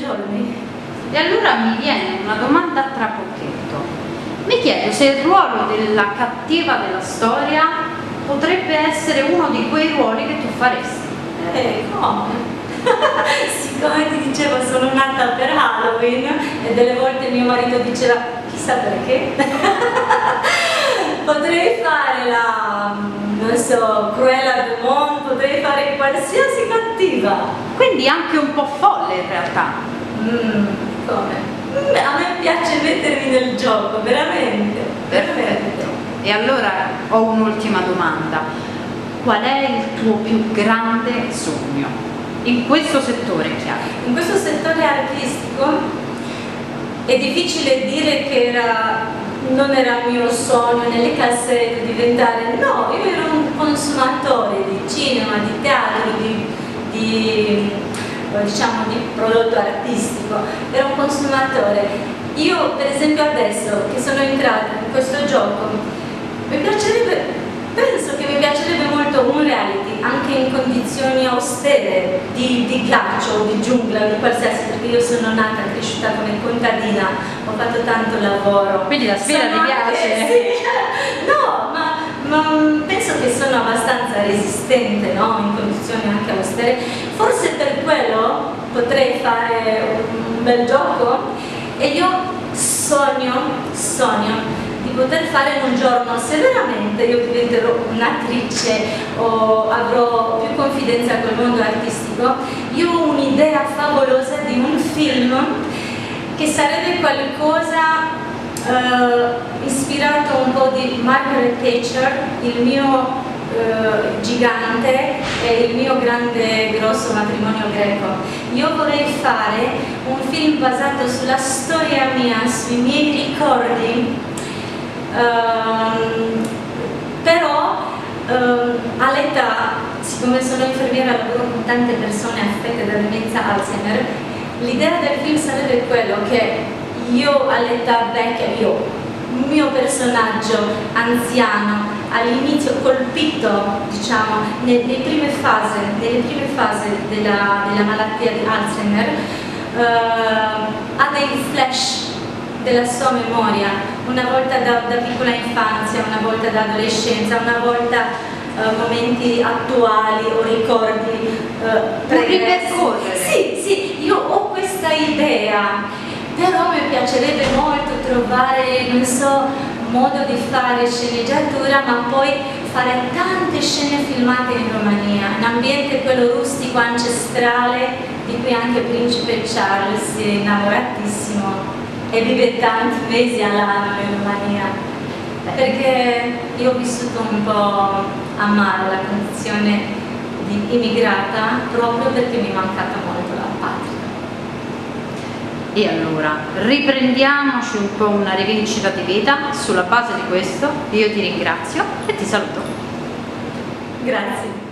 giorni. E allora mi viene una domanda a trabocchetto. Mi chiedo se il ruolo della cattiva della storia potrebbe essere uno di quei ruoli che tu faresti. Come? Siccome ti dicevo sono nata per Halloween e delle volte mio marito diceva chissà perché, potrei fare la, non so, Cruella de Mon, potrei fare qualsiasi cattiva. Quindi anche un po' folle in realtà. Come? A me piace mettermi nel gioco, veramente. Perfetto. E allora ho un'ultima domanda. Qual è il tuo più grande sogno? In questo settore, chiaro. In questo settore artistico è difficile dire che non era il mio sogno nelle cassette diventare, no, io ero un consumatore di cinema, di teatro, diciamo di prodotto artistico, ero un consumatore. Io per esempio adesso che sono entrata in questo gioco penso che mi piacerebbe molto un reality anche in condizioni austere di ghiaccio o di giungla, di qualsiasi, perché io sono nata e cresciuta come contadina, ho fatto tanto lavoro. Quindi la sfida ti piace? Sì. No, ma penso che sono abbastanza resistente, no? In condizioni anche austere. Forse per quello potrei fare un bel gioco e io sogno di poter fare un giorno, se veramente io diventerò un'attrice o avrò più confidenza col mondo artistico, io ho un'idea favolosa di un film che sarebbe qualcosa ispirato un po' di Margaret Thatcher, il mio gigante e il mio grande grosso matrimonio greco. Io vorrei fare un film basato sulla storia mia, sui miei ricordi, però all'età, siccome sono infermiera, lavoro con tante persone affette da demenza Alzheimer, l'idea del film sarebbe quello che io all'età vecchia, il mio personaggio anziano all'inizio colpito, diciamo, nelle prime fasi della malattia di Alzheimer, ha dei flash della sua memoria, una volta da piccola infanzia, una volta da adolescenza, una volta momenti attuali o ricordi ripercorrere. Sì, io ho questa idea, però mi piacerebbe molto trovare, non so, modo di fare sceneggiatura, ma poi fare tante scene filmate in Romania, un ambiente quello rustico, ancestrale, di cui anche Principe Charles è innamoratissimo e vive tanti mesi all'anno in Romania, perché io ho vissuto un po' amare la condizione di immigrata proprio perché mi è mancata molto la patria. E allora riprendiamoci un po' una rivincita di vita. Sulla base di questo io ti ringrazio e ti saluto. Grazie.